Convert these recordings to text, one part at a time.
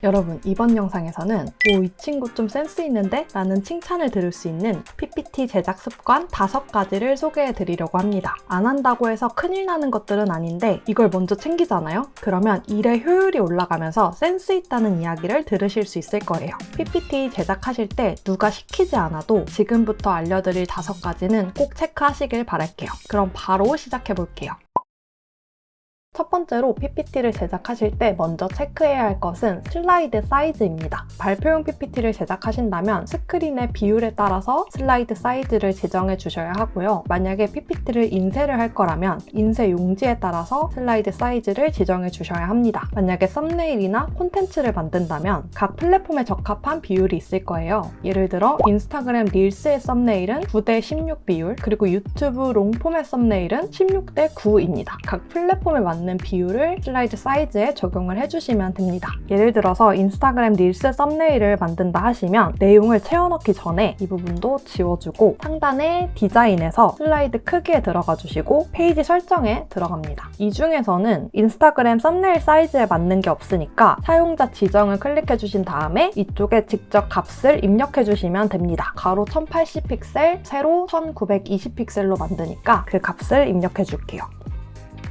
여러분, 이번 영상에서는 이 친구 좀 센스 있는데? 라는 칭찬을 들을 수 있는 PPT 제작 습관 5가지를 소개해 드리려고 합니다. 안 한다고 해서 큰일 나는 것들은 아닌데 이걸 먼저 챙기잖아요? 그러면 일의 효율이 올라가면서 센스 있다는 이야기를 들으실 수 있을 거예요. PPT 제작하실 때 누가 시키지 않아도 지금부터 알려드릴 5가지는 꼭 체크하시길 바랄게요. 그럼 바로 시작해 볼게요. 첫 번째로 PPT를 제작하실 때 먼저 체크해야 할 것은 슬라이드 사이즈입니다. 발표용 PPT를 제작하신다면 스크린의 비율에 따라서 슬라이드 사이즈를 지정해 주셔야 하고요. 만약에 PPT를 인쇄를 할 거라면 인쇄 용지에 따라서 슬라이드 사이즈를 지정해 주셔야 합니다. 만약에 썸네일이나 콘텐츠를 만든다면 각 플랫폼에 적합한 비율이 있을 거예요. 예를 들어 인스타그램 릴스의 썸네일은 9:16 비율, 그리고 유튜브 롱폼의 썸네일은 16:9입니다. 각 플랫폼에 맞는 비율을 슬라이드 사이즈에 적용을 해주시면 됩니다. 예를 들어서 인스타그램 릴스 썸네일을 만든다 하시면 내용을 채워넣기 전에 이 부분도 지워주고 상단의 디자인에서 슬라이드 크기에 들어가 주시고 페이지 설정에 들어갑니다. 이 중에서는 인스타그램 썸네일 사이즈에 맞는 게 없으니까 사용자 지정을 클릭해 주신 다음에 이쪽에 직접 값을 입력해 주시면 됩니다. 가로 1080픽셀, 세로 1920픽셀로 만드니까 그 값을 입력해 줄게요.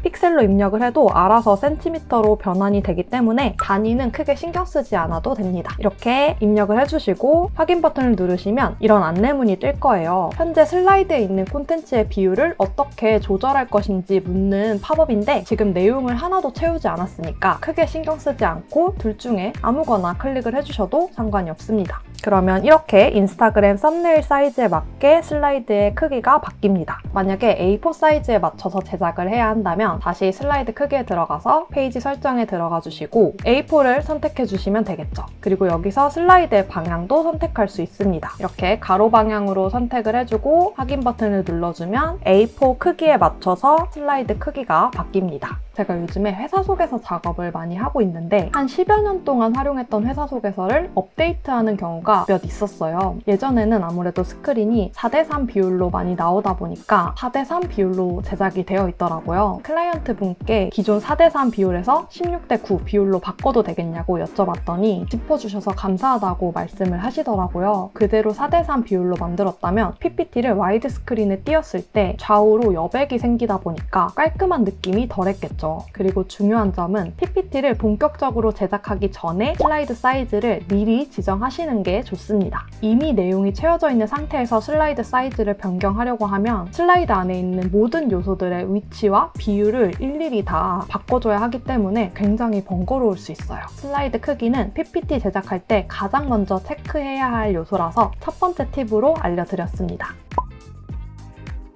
픽셀로 입력을 해도 알아서 센티미터로 변환이 되기 때문에 단위는 크게 신경 쓰지 않아도 됩니다. 이렇게 입력을 해주시고 확인 버튼을 누르시면 이런 안내문이 뜰 거예요. 현재 슬라이드에 있는 콘텐츠의 비율을 어떻게 조절할 것인지 묻는 팝업인데 지금 내용을 하나도 채우지 않았으니까 크게 신경 쓰지 않고 둘 중에 아무거나 클릭을 해주셔도 상관이 없습니다. 그러면 이렇게 인스타그램 썸네일 사이즈에 맞게 슬라이드의 크기가 바뀝니다. 만약에 A4 사이즈에 맞춰서 제작을 해야 한다면 다시 슬라이드 크기에 들어가서 페이지 설정에 들어가 주시고 A4를 선택해 주시면 되겠죠. 그리고 여기서 슬라이드의 방향도 선택할 수 있습니다. 이렇게 가로 방향으로 선택을 해주고 확인 버튼을 눌러주면 A4 크기에 맞춰서 슬라이드 크기가 바뀝니다. 제가 요즘에 회사 소개서 작업을 많이 하고 있는데 한 10여 년 동안 활용했던 회사 소개서를 업데이트하는 경우가 몇 있었어요. 예전에는 아무래도 스크린이 4:3 비율로 많이 나오다 보니까 4:3 비율로 제작이 되어 있더라고요. 클라이언트 분께 기존 4:3 비율에서 16:9 비율로 바꿔도 되겠냐고 여쭤봤더니 짚어주셔서 감사하다고 말씀을 하시더라고요. 그대로 4:3 비율로 만들었다면 PPT를 와이드 스크린에 띄웠을 때 좌우로 여백이 생기다 보니까 깔끔한 느낌이 덜했겠죠. 그리고 중요한 점은 PPT를 본격적으로 제작하기 전에 슬라이드 사이즈를 미리 지정하시는 게 좋습니다. 이미 내용이 채워져 있는 상태에서 슬라이드 사이즈를 변경하려고 하면 슬라이드 안에 있는 모든 요소들의 위치와 비율을 일일이 다 바꿔줘야 하기 때문에 굉장히 번거로울 수 있어요. 슬라이드 크기는 PPT 제작할 때 가장 먼저 체크해야 할 요소라서 첫 번째 팁으로 알려드렸습니다.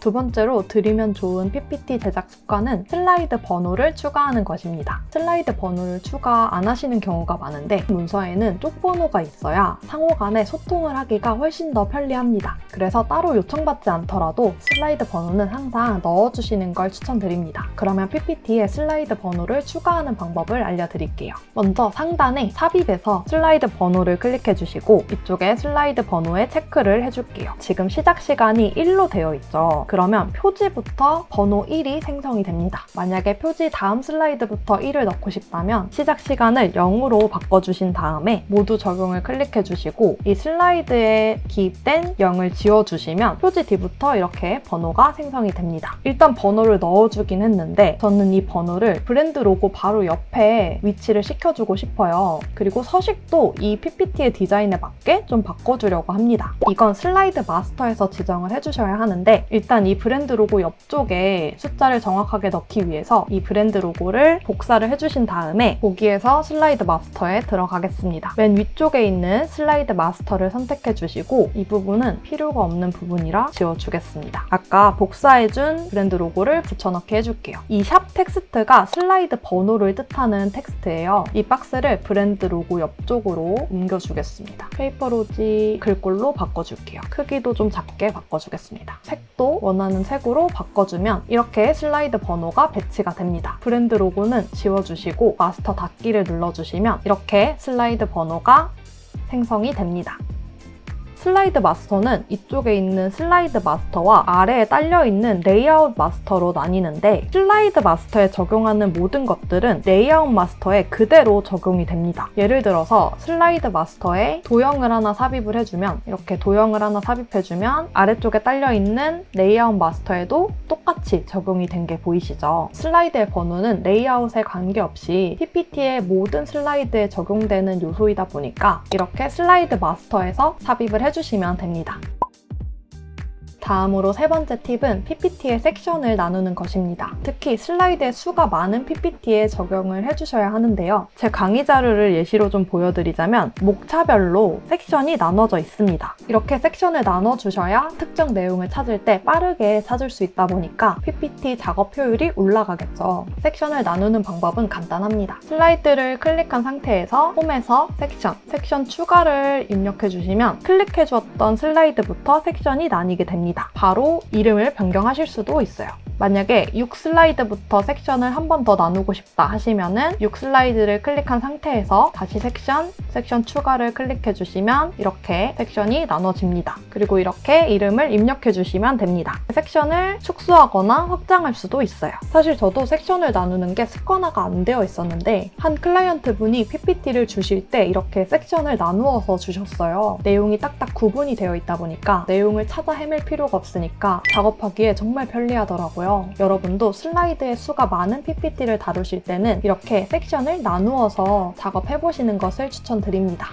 두 번째로 드리면 좋은 PPT 제작 습관은 슬라이드 번호를 추가하는 것입니다. 슬라이드 번호를 추가 안 하시는 경우가 많은데 문서에는 쪽번호가 있어야 상호 간에 소통을 하기가 훨씬 더 편리합니다. 그래서 따로 요청받지 않더라도 슬라이드 번호는 항상 넣어주시는 걸 추천드립니다. 그러면 PPT에 슬라이드 번호를 추가하는 방법을 알려드릴게요. 먼저 상단에 삽입에서 슬라이드 번호를 클릭해 주시고 이쪽에 슬라이드 번호에 체크를 해줄게요. 지금 시작 시간이 1로 되어 있죠. 그러면 표지부터 번호 1이 생성이 됩니다. 만약에 표지 다음 슬라이드부터 1을 넣고 싶다면 시작 시간을 0으로 바꿔주신 다음에 모두 적용을 클릭해 주시고 이 슬라이드에 기입된 0을 지워주시면 표지 뒤부터 이렇게 번호가 생성이 됩니다. 일단 번호를 넣어주긴 했는데 저는 이 번호를 브랜드 로고 바로 옆에 위치를 시켜주고 싶어요. 그리고 서식도 이 PPT의 디자인에 맞게 좀 바꿔주려고 합니다. 이건 슬라이드 마스터에서 지정을 해주셔야 하는데 일단 이 브랜드 로고 옆쪽에 숫자를 정확하게 넣기 위해서 이 브랜드 로고를 복사를 해주신 다음에 거기에서 슬라이드 마스터에 들어가겠습니다. 맨 위쪽에 있는 슬라이드 마스터를 선택해 주시고 이 부분은 필요가 없는 부분이라 지워주겠습니다. 아까 복사해준 브랜드 로고를 붙여넣기 해줄게요. 이 샵 텍스트가 슬라이드 번호를 뜻하는 텍스트예요. 이 박스를 브랜드 로고 옆쪽으로 옮겨주겠습니다. 페이퍼로지 글꼴로 바꿔줄게요. 크기도 좀 작게 바꿔주겠습니다. 색도 원하는 색으로 바꿔주면 이렇게 슬라이드 번호가 배치가 됩니다. 브랜드 로고는 지워주시고 마스터 닫기를 눌러주시면 이렇게 슬라이드 번호가 생성이 됩니다. 슬라이드 마스터는 이쪽에 있는 슬라이드 마스터와 아래에 딸려있는 레이아웃 마스터로 나뉘는데 슬라이드 마스터에 적용하는 모든 것들은 레이아웃 마스터에 그대로 적용이 됩니다. 예를 들어서 슬라이드 마스터에 도형을 하나 삽입을 해주면 이렇게 도형을 하나 삽입해주면 아래쪽에 딸려있는 레이아웃 마스터에도 똑같이 적용이 된 게 보이시죠? 슬라이드의 번호는 레이아웃에 관계없이 PPT의 모든 슬라이드에 적용되는 요소이다 보니까 이렇게 슬라이드 마스터에서 삽입을 해주시면 됩니다. 다음으로 세 번째 팁은 PPT의 섹션을 나누는 것입니다. 특히 슬라이드의 수가 많은 PPT에 적용을 해주셔야 하는데요. 제 강의 자료를 예시로 좀 보여드리자면 목차별로 섹션이 나눠져 있습니다. 이렇게 섹션을 나눠주셔야 특정 내용을 찾을 때 빠르게 찾을 수 있다 보니까 PPT 작업 효율이 올라가겠죠. 섹션을 나누는 방법은 간단합니다. 슬라이드를 클릭한 상태에서 홈에서 섹션 추가를 입력해 주시면 클릭해 주었던 슬라이드부터 섹션이 나뉘게 됩니다. 바로 이름을 변경하실 수도 있어요. 만약에 6슬라이드부터 섹션을 한 번 더 나누고 싶다 하시면은 6슬라이드를 클릭한 상태에서 다시 섹션 추가를 클릭해 주시면 이렇게 섹션이 나눠집니다. 그리고 이렇게 이름을 입력해 주시면 됩니다. 섹션을 축소하거나 확장할 수도 있어요. 사실 저도 섹션을 나누는 게 습관화가 안 되어 있었는데 한 클라이언트 분이 PPT를 주실 때 이렇게 섹션을 나누어서 주셨어요. 내용이 딱딱 구분이 되어 있다 보니까 내용을 찾아 헤맬 필요가 없으니까 작업하기에 정말 편리하더라고요. 여러분도 슬라이드의 수가 많은 PPT를 다루실 때는 이렇게 섹션을 나누어서 작업해보시는 것을 추천드립니다.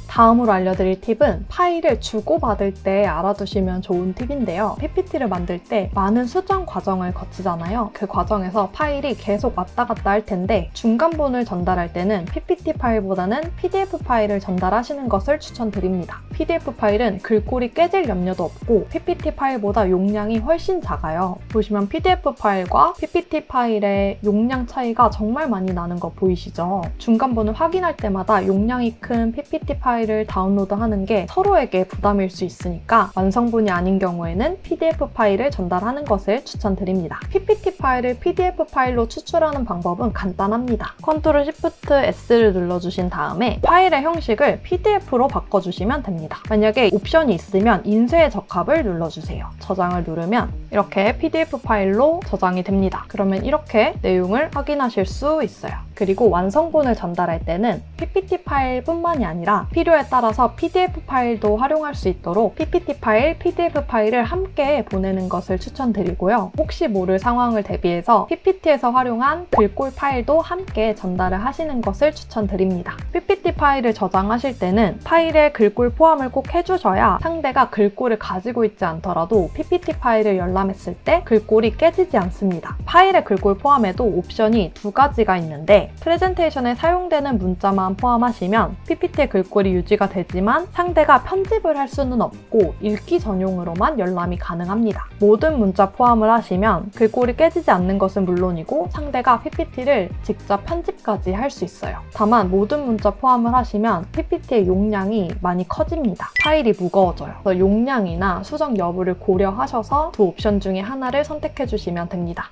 다음으로 알려드릴 팁은 파일을 주고받을 때 알아두시면 좋은 팁인데요. PPT를 만들 때 많은 수정 과정을 거치잖아요. 그 과정에서 파일이 계속 왔다 갔다 할 텐데 중간본을 전달할 때는 PPT 파일보다는 PDF 파일을 전달하시는 것을 추천드립니다. PDF 파일은 글꼴이 깨질 염려도 없고 PPT 파일보다 용량이 훨씬 작아요. 보시면 PDF 파일과 PPT 파일의 용량 차이가 정말 많이 나는 거 보이시죠? 중간본을 확인할 때마다 용량이 큰 PPT 파일을 다운로드하는 게 서로에게 부담일 수 있으니까 완성본이 아닌 경우에는 PDF 파일을 전달하는 것을 추천드립니다. PPT 파일을 PDF 파일로 추출하는 방법은 간단합니다. Ctrl Shift S를 눌러주신 다음에 파일의 형식을 PDF로 바꿔주시면 됩니다. 만약에 옵션이 있으면 인쇄의 적합을 눌러주세요. 저장을 누르면 이렇게 PDF 파일로 저장이 됩니다. 그러면 이렇게 내용을 확인하실 수 있어요. 그리고 완성본을 전달할 때는 PPT 파일뿐만이 아니라 필요에 따라서 PDF 파일도 활용할 수 있도록 PPT 파일, PDF 파일을 함께 보내는 것을 추천드리고요. 혹시 모를 상황을 대비해서 PPT에서 활용한 글꼴 파일도 함께 전달을 하시는 것을 추천드립니다. PPT 파일을 저장하실 때는 파일에 글꼴 포함을 꼭 해주셔야 상대가 글꼴을 가지고 있지 않더라도 PPT 파일을 열람했을 때 글꼴이 깨지지 않습니다. 파일의 글꼴 포함에도 옵션이 두 가지가 있는데 프레젠테이션에 사용되는 문자만 포함하시면 PPT의 글꼴이 유지가 되지만 상대가 편집을 할 수는 없고 읽기 전용으로만 열람이 가능합니다. 모든 문자 포함을 하시면 글꼴이 깨지지 않는 것은 물론이고 상대가 PPT를 직접 편집까지 할 수 있어요. 다만 모든 문자 포함을 하시면 PPT의 용량이 많이 커집니다. 파일이 무거워져요. 그래서 용량이나 수정 여부를 고려하셔서 두 옵션 중에 하나를 선택해 주시면 됩니다.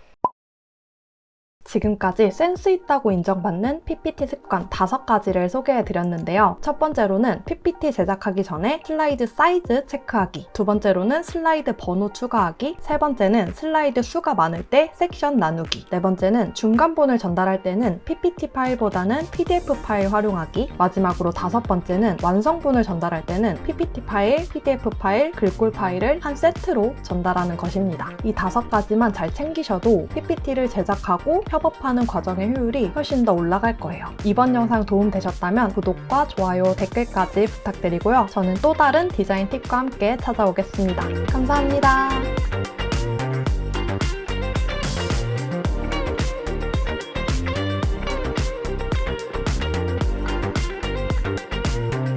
지금까지 센스 있다고 인정받는 PPT 습관 5가지를 소개해드렸는데요. 첫 번째로는 PPT 제작하기 전에 슬라이드 사이즈 체크하기, 두 번째로는 슬라이드 번호 추가하기, 세 번째는 슬라이드 수가 많을 때 섹션 나누기, 네 번째는 중간본을 전달할 때는 PPT 파일보다는 PDF 파일 활용하기, 마지막으로 다섯 번째는 완성본을 전달할 때는 PPT 파일, PDF 파일, 글꼴 파일을 한 세트로 전달하는 것입니다. 이 5가지만 잘 챙기셔도 PPT를 제작하고 협업하는 과정의 효율이 훨씬 더 올라갈 거예요. 이번 영상 도움되셨다면 구독과 좋아요, 댓글까지 부탁드리고요. 저는 또 다른 디자인 팁과 함께 찾아오겠습니다. 감사합니다.